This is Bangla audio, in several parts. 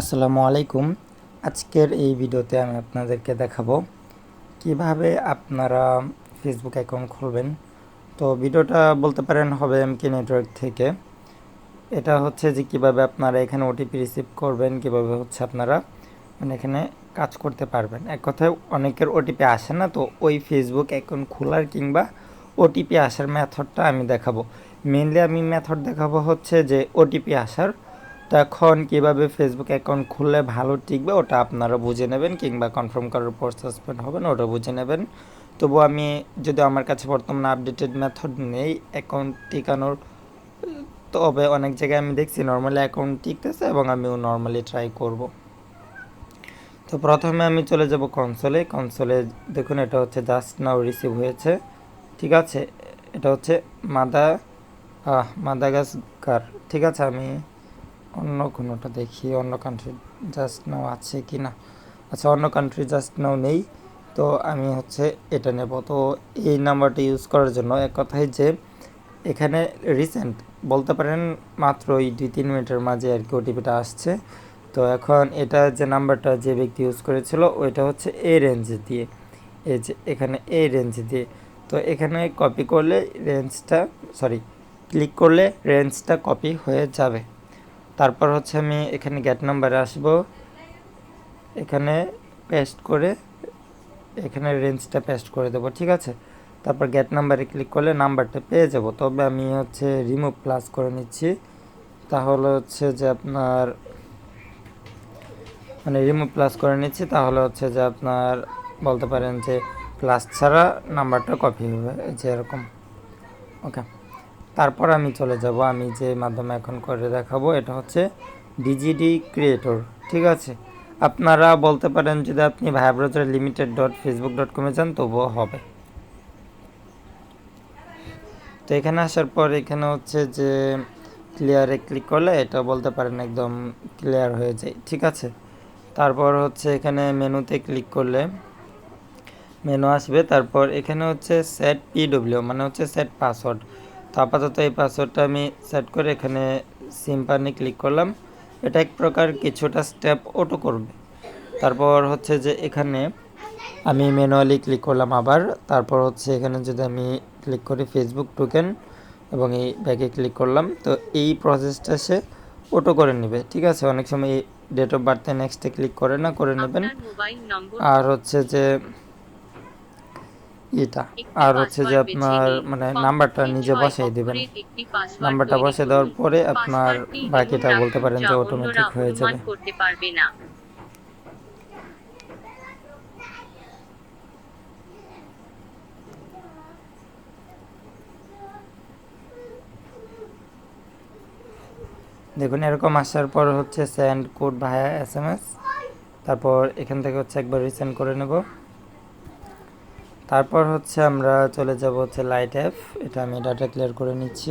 আসসালামু আলাইকুম। আজকের এই ভিডিওতে আমি আপনাদেরকে দেখাবো কিভাবে আপনারা ফেসবুক অ্যাকাউন্ট খুলবেন। তো ভিডিওটা বলতে পারেন হবে এমকে নেটওয়ার্ক থেকে। এটা হচ্ছে যে কিভাবে আপনারা এখানে ওটিপি রিসিভ করবেন, কিভাবে হচ্ছে আপনারা এখানে কাজ করতে পারবেন। এক কথায় অনেকের ওটিপি আসে না, তো ওই ফেসবুক অ্যাকাউন্ট খোলার কিংবা ওটিপি আসার মেথডটা আমি দেখাবো। মেনলি আমি মেথড দেখাবো হচ্ছে যে ওটিপি আসার। তো এখন কীভাবে ফেসবুক অ্যাকাউন্ট খুললে ভালো টিকবে ওটা আপনারা বুঝে নেবেন, কিংবা কনফার্ম করার পর সাসপেন্ড হবেন ওটা বুঝে নেবেন। তবু আমি যদি আমার কাছে বর্তমানে আপডেটেড মেথড নেই অ্যাকাউন্ট টিকানোর, তবে অনেক জায়গায় আমি দেখছি নর্মালি অ্যাকাউন্ট টিকতেছে এবং আমিও নর্মালি ট্রাই করব। তো প্রথমে আমি চলে যাব কনসোলে দেখুন এটা হচ্ছে জাস্ট নাও রিসিভ হয়েছে। ঠিক আছে, এটা হচ্ছে মাদাগাস্কার। ঠিক আছে, আমি অন্য কোনোটা দেখি, অন্য কান্ট্রি জাস্ট নাও আছে কি না। আচ্ছা, অন্য কান্ট্রি জাস্ট নাও নেই, তো আমি হচ্ছে এটা নেব। তো এই নাম্বারটা ইউজ করার জন্য এক কথায় যে এখানে রিসেন্ট বলতে পারেন মাত্র এই 2-3 মিনিটের মাঝে আর কি ওটিপিটা আসছে। তো এখন এটা যে নাম্বারটা যে ব্যক্তি ইউজ করেছিল ওইটা হচ্ছে এই রেঞ্জ দিয়ে, এই যে এখানে এই রেঞ্জ দিয়ে। তো এখানে কপি করলে ক্লিক করলে রেঞ্জটা কপি হয়ে যাবে। তারপর হচ্ছে আমি এখানে গেট নাম্বারে আসব, এখানে পেস্ট করে এখানে রেঞ্জটা পেস্ট করে দেবো। ঠিক আছে, তারপর গেট নাম্বারে ক্লিক করলে নাম্বারটা পেয়ে যাব। তবে আমি হচ্ছে রিমুভ প্লাস করে নিচ্ছি, তাহলে হচ্ছে যে আপনার রিমুভ প্লাস করে নিচ্ছি, তাহলে হচ্ছে যে আপনার বলতে পারেন যে প্লাস ছাড়া নাম্বারটা কপি হবে, যে এরকম। ওকে, তারপর আমি চলে যাব, আমি যে মাধ্যমে এখন করে দেখাবো এটা হচ্ছে ডিজিডি ক্রিয়েটর। ঠিক আছে, আপনারা বলতে পারেন যদি আপনি ভায়া ব্রাউজার limited.facebook.com যান তবুও হবে। তো এখানে আসার পর এখানে হচ্ছে যে ক্লিয়ারে ক্লিক করলে এটা বলতে পারেন একদম ক্লিয়ার হয়ে যায়। ঠিক আছে, তারপর হচ্ছে এখানে মেনুতে ক্লিক করলে মেনু আসবে। তারপর এখানে হচ্ছে সেট পিডব্লিউ মানে হচ্ছে সেট পাসওয়ার্ড। তো আপাতত এই পাসওয়ার্ডটা আমি সেট করে এখানে সিম্পানি ক্লিক করলাম। এটা এক প্রকার কিছুটা স্টেপ অটো করবে। তারপর হচ্ছে যে এখানে আমি ম্যানুয়ালি ক্লিক করলাম আবার। তারপর হচ্ছে এখানে যদি আমি ক্লিক করি ফেসবুক টোকেন এবং এই ব্যাগে ক্লিক করলাম, তো এই প্রসেসটা সে অটো করে নেবে। ঠিক আছে, অনেক সময় এই ডেট অফ বার্থে নেক্সটে ক্লিক করে না, করে নেবেন। আর হচ্ছে যে এটা আর হচ্ছে যে আপনার নাম্বারটা নিজে বসাই দেবেন। নাম্বারটা বসে দেওয়ার পরে আপনার বাকিটা বলতে পারেন যে অটোমেটিক হয়ে যাবে। দেখুন এরকম আসার পর হচ্ছে সেন্ড কোড ভায়া SMS। তারপর এখান থেকে হচ্ছে একবার রিসেন্ড করে নেব। তারপর হচ্ছে আমরা চলে যাব হচ্ছে লাইট অ্যাপ। এটা আমি ডাটা ক্লিয়ার করে নিচ্ছি।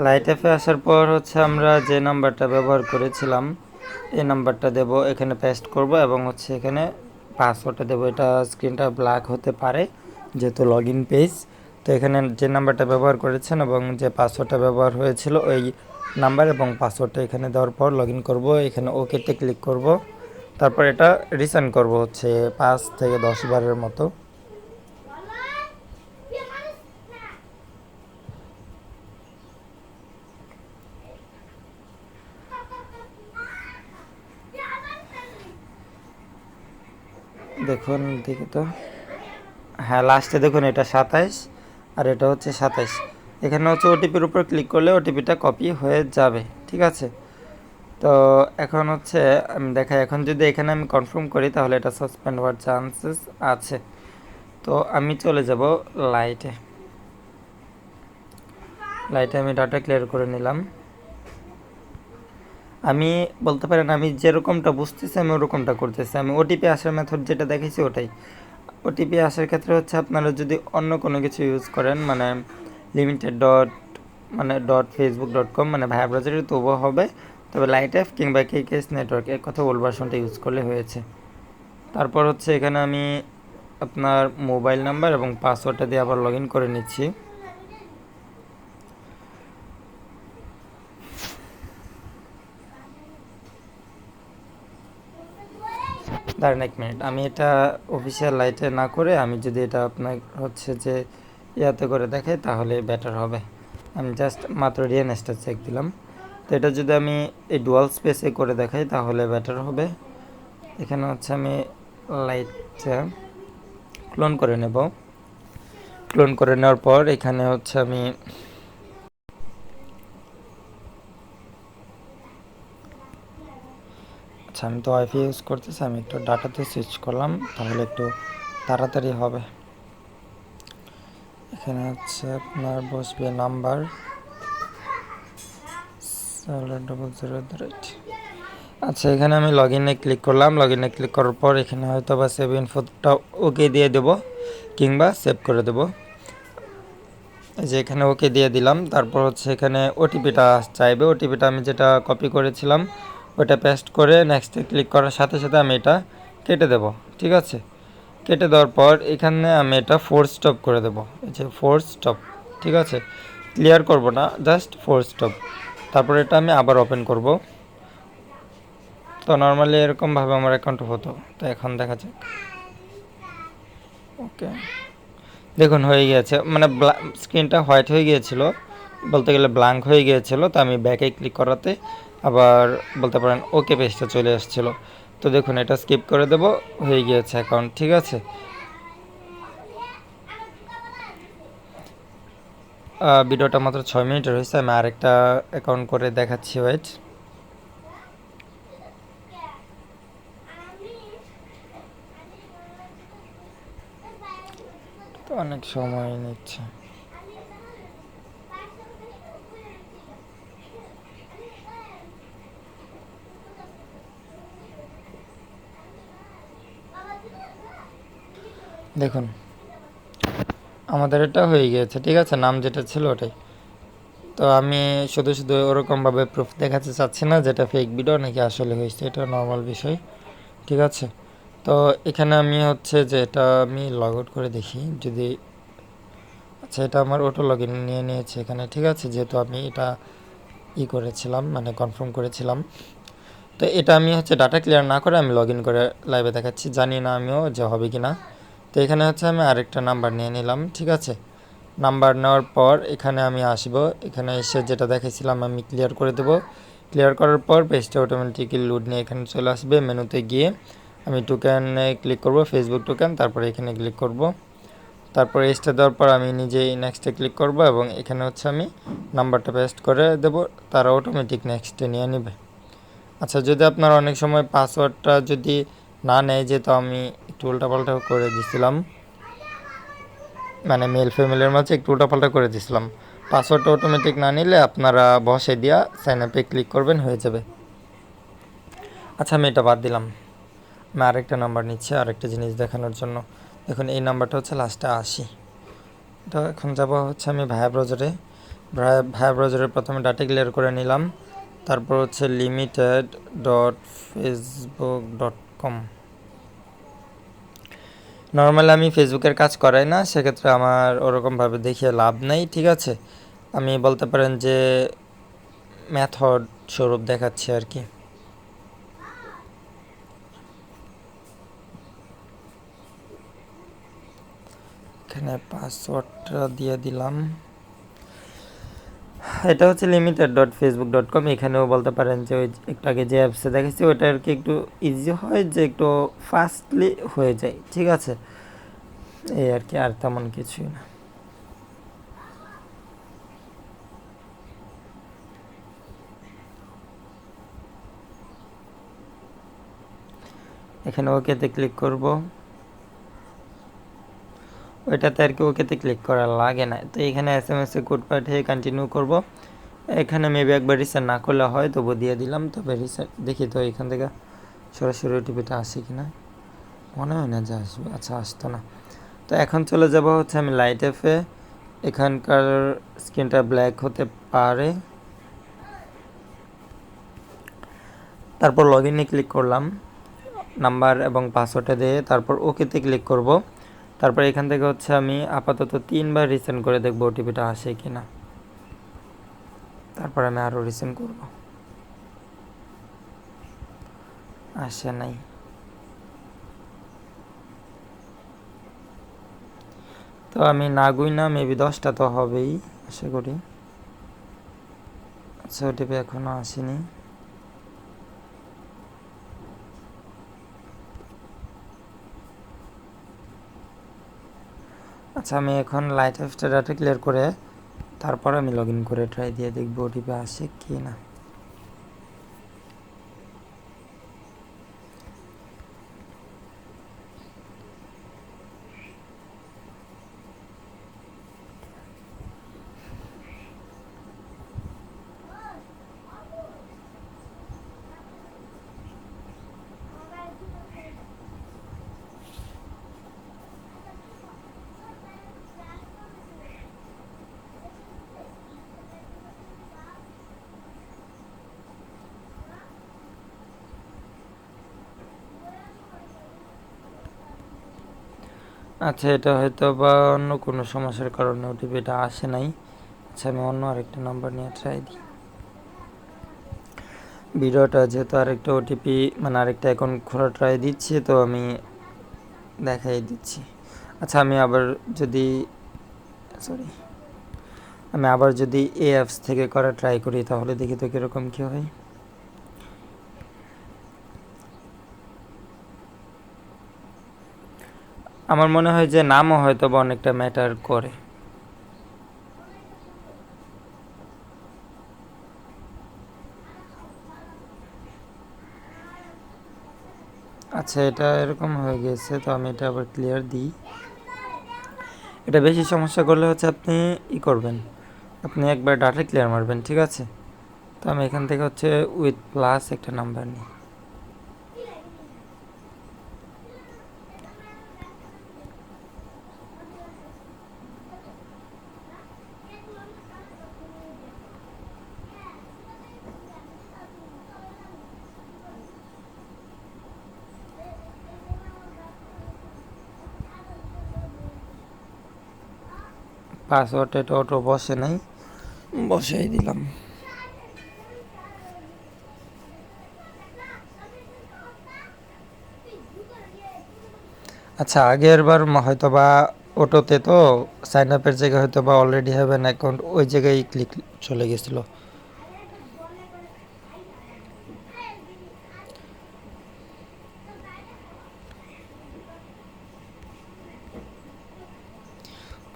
লাইট অ্যাপে আসার পর হচ্ছে আমরা যে নাম্বারটা ব্যবহার করেছিলাম এই নাম্বারটা দেব, এখানে পেস্ট করব এবং হচ্ছে এখানে পাসওয়ার্ডটা দেবো। এটা স্ক্রিনটা ব্ল্যাক হতে পারে যেহেতু লগ ইন পেজ। তো এখানে যে নাম্বারটা ব্যবহার করেছেন এবং যে পাসওয়ার্ডটা ব্যবহার হয়েছিল ওই নাম্বার এবং পাসওয়ার্ডটা এখানে দেওয়ার পর লগ ইন করবো। এখানে ওকেতে ক্লিক করব। তারপর এটা রিসেন্ড করব হচ্ছে 5 থেকে 10 বারের মতো। দেখুন দেখি তো, হ্যাঁ লাস্টে দেখুন এটা 27 আর এটা হচ্ছে 27। এখানে হচ্ছে ওটিপির উপর ক্লিক করলে ওটিপিটা কপি হয়ে যাবে। ঠিক আছে, তো এখন হচ্ছে আমি দেখাই, এখন যদি এখানে আমি কনফার্ম করি তাহলে এটা সাসপেন্ড হওয়ার চান্সেস আছে। তো আমি চলে যাব লাইটে আমি ডাটা ক্লিয়ার করে নিলাম। আমি বলতে পারেন আমি যেরকমটা বুঝতেছি আমি ওরকমটা করতেছি। আমি ওটিপি আসার মেথড যেটা দেখেছি ওটাই। ওটিপি আসার ক্ষেত্রে হচ্ছে আপনারা যদি অন্য কোনো কিছু ইউজ করেন লিমিটেড .facebook.com ভায়া ব্রাউজারে তবুও হবে, তবে লাইট অ্যাপ কিংবা কেকেএস নেটওয়ার্ক এক কথা ওল্ড ভার্সনটা ইউজ করলে হয়েছে। তারপর হচ্ছে এখানে আমি আপনার মোবাইল নাম্বার এবং পাসওয়ার্ডটা দিয়ে আবার লগ ইন করে নিচ্ছি। দাঁড়ান 1 মিনিট, আমি এটা অফিসিয়াল লাইটে না করে আমি যদি এটা আপনার হচ্ছে যে ইয়াতে করে দেখাই তাহলে বেটার হবে। আমি জাস্ট মাত্র ডিএনএসটা চেক দিলাম। তো এটা যদি আমি এই ডুয়াল স্পেসে করে দেখাই তাহলে বেটার হবে। এখানে হচ্ছে আমি লাইটটা ক্লোন করে নেব। ক্লোন করে নেওয়ার পর এখানে হচ্ছে আমি আচ্ছা, আমি তো ওয়াইফাই ইউজ করতেছি, আমি একটু ডাটাতে সুইচ করলাম তাহলে একটু তাড়াতাড়ি হবে। এখানে হচ্ছে আপনার বসবে নাম্বার 700@। আচ্ছা, এখানে আমি লগ ইনে ক্লিক করলাম। লগ ইনে ক্লিক করার পর এখানে হয়তো বা সেভ ইনফোটা ওকে দিয়ে দেবো কিংবা সেভ করে দেবো। যে এখানে ওকে দিয়ে দিলাম। তারপর হচ্ছে এখানে ওটিপিটা চাইবে। ওটিপিটা আমি যেটা কপি করেছিলাম ওটা পেস্ট করে নেক্সটে ক্লিক করার সাথে সাথে আমি এটা কেটে দেব। ঠিক আছে, কেটে দেওয়ার পর এখানে আমি এটা ফোর্স স্টপ করে দেব। এই যে ফোর্স স্টপ, ঠিক আছে, ক্লিয়ার করব না, জাস্ট ফোর্স স্টপ। তারপর এটা আমি আবার ওপেন করব। তো নর্মালি এরকমভাবে আমার অ্যাকাউন্ট হতো। তো এখন দেখা যাক। ওকে, দেখুন হয়ে গিয়েছে, মানে স্ক্রিনটা হোয়াইট হয়ে গিয়েছিল, বলতে গেলে ব্ল্যাঙ্ক হয়ে গিয়েছিল। তো আমি ব্যাকে ক্লিক করাতে আবার বলতে পারেন ওকে পেজটা চলে এসেছিলো। তো দেখুন এটা স্কিপ করে দেব, হয়ে গিয়েছে অ্যাকাউন্ট। ঠিক আছে, ভিডিওটা মাত্র 6 মিনিটের হয়েছে। আমি আরেকটা অ্যাকাউন্ট করে দেখাচ্ছি, ওয়েট। তো অনেক সময় নিচ্ছে। দেখুন আমাদের এটা হয়ে গিয়েছে। ঠিক আছে, নাম যেটা ছিল ওটাই। তো আমি শুধু শুধু ওরকমভাবে প্রুফ দেখাতে চাচ্ছি না যেটা ফেক ভিডিও নাকি আসলে হয়েছে, এটা নর্মাল বিষয়। ঠিক আছে, তো এখানে আমি হচ্ছে যে এটা আমি লগ আউট করে দেখি যদি, আচ্ছা এটা আমার অটো লগ ইন নিয়ে নিয়েছে এখানে। ঠিক আছে, যেহেতু আমি এটা করেছিলাম, মানে কনফার্ম করেছিলাম। তো এটা আমি হচ্ছে ডাটা ক্লিয়ার না করে আমি লগ ইন করে লাইভে দেখাচ্ছি, জানি না আমিও যে হবে কি না। তো এখানে হচ্ছে আমি আরেকটা নাম্বার নিয়ে নিলাম। ঠিক আছে, নাম্বার নেওয়ার পর এখানে আমি আসব। এখানে এসে যেটা দেখেছিলাম আমি ক্লিয়ার করে দেব। ক্লিয়ার করার পর পেজটা অটোমেটিক্যালি লোড নিয়ে এখানে চলে আসবে। মেনুতে গিয়ে আমি টোকেনে ক্লিক করব, ফেসবুক টোকেন, তারপরে এখানে ক্লিক করব। তারপরে এসটা দেওয়ার পর আমি নিজেই নেক্সটে ক্লিক করব এবং এখানে হচ্ছে আমি নাম্বারটা পেস্ট করে দেব, তারা অটোমেটিক নেক্সটে নিয়ে নেবে। আচ্ছা, যদি আপনার অনেক সময় পাসওয়ার্ডটা যদি না নেয়, যেহেতু আমি একটু উল্টাপাল্টা করে দিছিলাম, মানে মেল ফিমেলের মাঝে একটু উল্টাপাল্টা করে দিছিলাম, পাসওয়ার্ডটা অটোমেটিক না নিলে আপনারা বসে দিয়া সাইন আপে ক্লিক করবেন, হয়ে যাবে। আচ্ছা, আমি এটা বাদ দিলাম। আমি আরেকটা নাম্বার নিচ্ছি আরেকটা জিনিস দেখানোর জন্য। দেখুন এই নাম্বারটা হচ্ছে লাস্টে 80। এটা এখন যাব হচ্ছে আমি ভায়া ব্রাউজারে। ভায়া ব্রাউজারে প্রথমে ডাটা ক্লিয়ার করে নিলাম। তারপর হচ্ছে limited.facebook.com। নর্মালি আমি ফেসবুকের কাজ করাই না, সেক্ষেত্রে আমার ওরকমভাবে দেখিয়ে লাভ নেই। ঠিক আছে, আমি বলতে পারেন যে মেথড স্বরূপ দেখাচ্ছি আর কি। এখানে পাসওয়ার্ডটা দিয়ে দিলাম। এটা হচ্ছে limited.facebook.com। এখানেও বলতে পারেন যে ওই একটু আগে যে অ্যাপসে দেখেছি ওটা আর কি একটু ইজি হয়, যে একটু ফাস্টলি হয়ে যায়। ঠিক আছে, এই আর কি, আর তেমন কিছুই না। এখানে ওকেতে ক্লিক করব, ওইটাতে আর কি ওকেতে ক্লিক করা লাগে না। তো এখানে SMS এ কোড পাঠিয়ে কন্টিনিউ করব। এখানে মেবি একবার রিসেন্ট না করলে হয়, তবু দিয়ে দিলাম। তবে রিসেন্ট দেখি তো এখান থেকে সরাসরি ওটিপিটা আসে কি না, মনে হয় না যে আসবে। আচ্ছা, আসতো না। তো এখন চলে যাব হচ্ছে আমি লাইট অ্যাপে। এখানকার স্ক্রিনটা ব্ল্যাক হতে পারে। তারপর লগ ইনে ক্লিক করলাম নাম্বার এবং পাসওয়ার্ডটা দিয়ে, তারপর ওকেতে ক্লিক করব। তারপর এখান থেকে হচ্ছে আমি আপাতত 3বার রিসেন্ট করে দেখব ওটিপিটা আসে কি না। তারপর আমি আরও রিসেন্ট করব, আসে নাই। তো আমি না গুইনা মেবি 10টা তো হবেই আশা করি। আচ্ছা, ওটিপি এখনো আসেনি। আচ্ছা, আমি এখন লাইট অ্যাপসটা ডাটা ক্লিয়ার করে তারপর আমি লগ ইন করে ট্রাই দিয়ে দেখবো ওটিপি আসে কি না। আচ্ছা, এটা হয়তো বা অন্য কোনো সমস্যার কারণে ওটিপিটা আসে নাই। আচ্ছা, আমি অন্য আরেকটা নাম্বার নিয়ে ট্রাই দিই। ভিডিওটা যেহেতু আরেকটা ওটিপি মানে আরেকটা অ্যাকাউন্ট খোলা ট্রাই দিচ্ছি, তো আমি দেখাই দিচ্ছি। আচ্ছা, আমি আবার যদি এই অ্যাপস থেকে করা ট্রাই করি তাহলে দেখি তো কীরকম কী হয়। আমার মনে হয় যে নামও হয়তো বা অনেকটা ম্যাটার করে। আচ্ছা, এটা এরকম হয়ে গেছে, তো আমি এটা আবার ক্লিয়ার দিই। এটা বেশি সমস্যা করলে হচ্ছে আপনি করবেন, আপনি একবার ডাটা ক্লিয়ার মারবেন, ঠিক আছে? তো আমি এখান থেকে হচ্ছে উইথ প্লাস একটা নাম্বার নিই। পাসওয়ার্ড এটা অটো বসে নাই, বসাই দিলাম। আচ্ছা, আগের বার হয়তো বা অটোতে তো সাইন আপের জায়গায় হয়তো বা অলরেডি হ্যাভ অ্যান অ্যাকাউন্ট ওই জায়গায় ক্লিক চলে গেছিলো।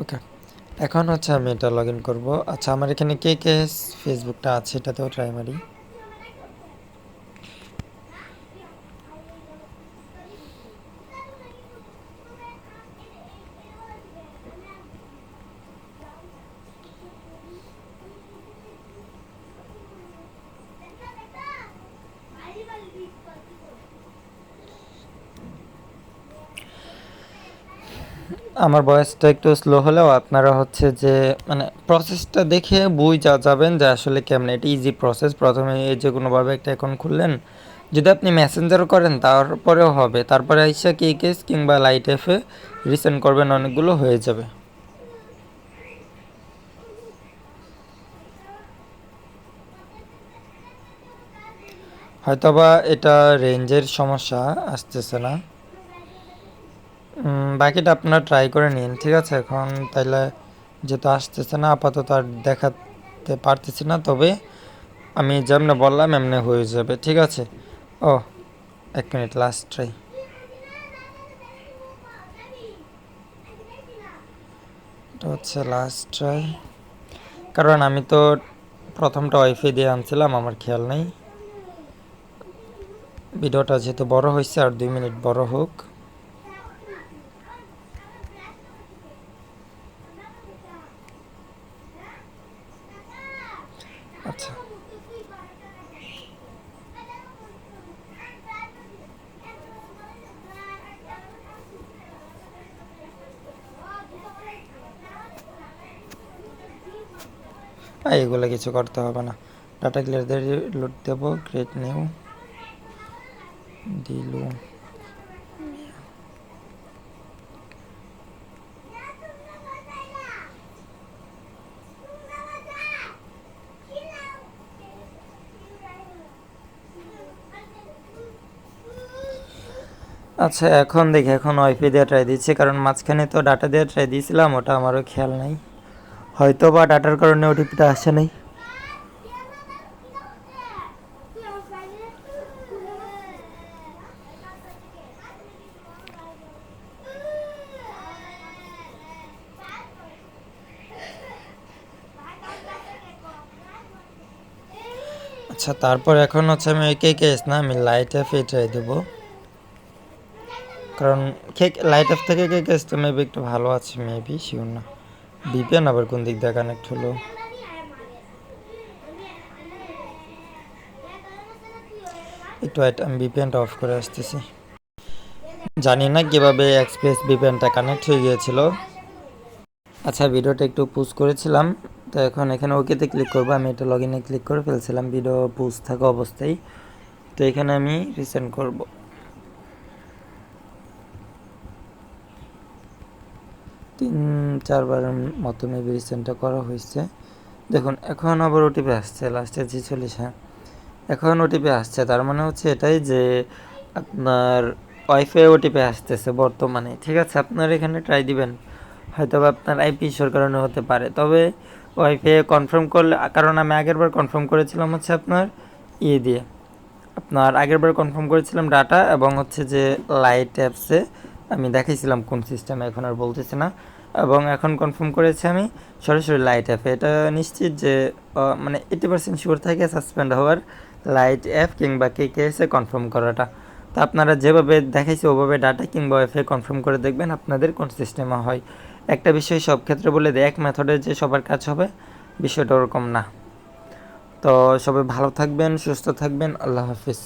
ওকে, এখন হচ্ছে আমি এটা লগ ইন করবো। আচ্ছা, আমার এখানে কে কে ফেসবুকটা আছে এটাতেও ট্রাই মারি। আমার ভয়েসটা একটু স্লো হলেও আপনারা হচ্ছে যে মানে প্রসেসটা দেখে বুঝা যাবেন যে আসলে কেমন। এটা ইজি প্রসেস। প্রথমে এই যে কোনোভাবে একটা অ্যাকাউন্ট খুললেন, যদি আপনি মেসেঞ্জারও করেন তারপরেও হবে, তারপরে আইসা কেস কিংবা লাইট এফে রিসেন্ড করবেন, অনেকগুলো হয়ে যাবে। হয়তোবা এটা রেঞ্জের সমস্যা, আসতেছে না। বাকিটা আপনারা ট্রাই করে নিন, ঠিক আছে? এখন তাইলে যেহেতু আসতেছে না, আপাতত আর দেখাতে পারতেছি না, তবে আমি যেমনে বললাম এমনি হয়ে যাবে, ঠিক আছে? ও, 1 মিনিট, লাস্ট ট্রাই। এটা হচ্ছে লাস্ট ট্রাই, কারণ আমি তো প্রথমটা ওয়াইফাই দিয়ে আনছিলাম, আমার খেয়াল নেই। ভিডিওটা যেহেতু বড় হয়েছে, আর 2 মিনিট বড় হোক। আচ্ছা, এগুলো কিছু করতে হবে না। ডাটা ক্লিয়ার দিয়ে লোড দেবো, ক্রিয়েট নিউ দিলু। আচ্ছা এখন দেখি, এখন ওয়াইফাই দিয়ে ট্রাই দিচ্ছি, কারণ মাঝখানে তো ডাটা দিয়ে ট্রাই দিয়েছিলাম, ওটা আমারও খেয়াল নাই, হয়তো বা ডাটার কারণে ওটিপিটা আসে নাই। আচ্ছা তারপর এখন হচ্ছে আমি ওই কেস না, আমি লাইট অ্যাপে ট্রাই দেবো, কারণ লাইট অ্যাপ থেকে কেসটা মেবি একটু ভালো আছে, মেবি শিওর না। ভিপিএন আবার কোন দিক দিয়ে কানেক্ট হলো? একটু আমি ভিপিএনটা অফ করে আসতেছি। জানি না কিভাবে এক্সপ্রেস ভিপিএনটা কানেক্ট হয়ে গিয়েছিল। আচ্ছা ভিডিওটা একটু পুশ করেছিলাম, তো এখন এখানে ওকেতে ক্লিক করবো। আমি এটা লগ ইনে ক্লিক করে ফেলছিলাম ভিডিও পুশ থাকা অবস্থায়। তো এখানে আমি রিসেন্ড করব। 3-4 বার মতো মেবি রিসেন্টটা করা হয়েছে। দেখুন এখন আবার ওটিপি আসছে, লাস্টে 46। হ্যাঁ এখন ওটিপি আসছে, তার মানে হচ্ছে এটাই যে আপনার ওয়াইফাই ওটিপি আসতেছে বর্তমানে। ঠিক আছে, আপনার এখানে ট্রাই দিবেন, হয়তো বা আপনার আইপি ইস্যুর কারণে হতে পারে। তবে ওয়াইফাই কনফার্ম করলে, কারণ আমি আগেরবার কনফার্ম করেছিলাম হচ্ছে আপনার দিয়ে, আপনার আগেরবার কনফার্ম করেছিলাম ডাটা এবং হচ্ছে যে লাইট অ্যাপসে আমি দেখাইছিলাম কোন সিস্টেমে, এখন আর বলতেছি না। এবং এখন কনফার্ম করেছি আমি সরাসরি লাইট অ্যাপে। এটা নিশ্চিত যে মানে 80% শিওর থাকে সাসপেন্ড হওয়ার লাইট অ্যাপ কিংবা কেএসে কনফার্ম করাটা। তো আপনারা যেভাবে দেখাইছে ওভাবে ডাটা কিংবা ওয়াইফাই কনফার্ম করে দেখবেন আপনাদের কোন সিস্টেমে হয়। একটা বিষয় সব ক্ষেত্রে বলে দেয়, এক মেথডে যে সবার কাজ হবে বিষয়টা ওরকম না। তো সবাই ভালো থাকবেন, সুস্থ থাকবেন, আল্লাহ হাফিজ।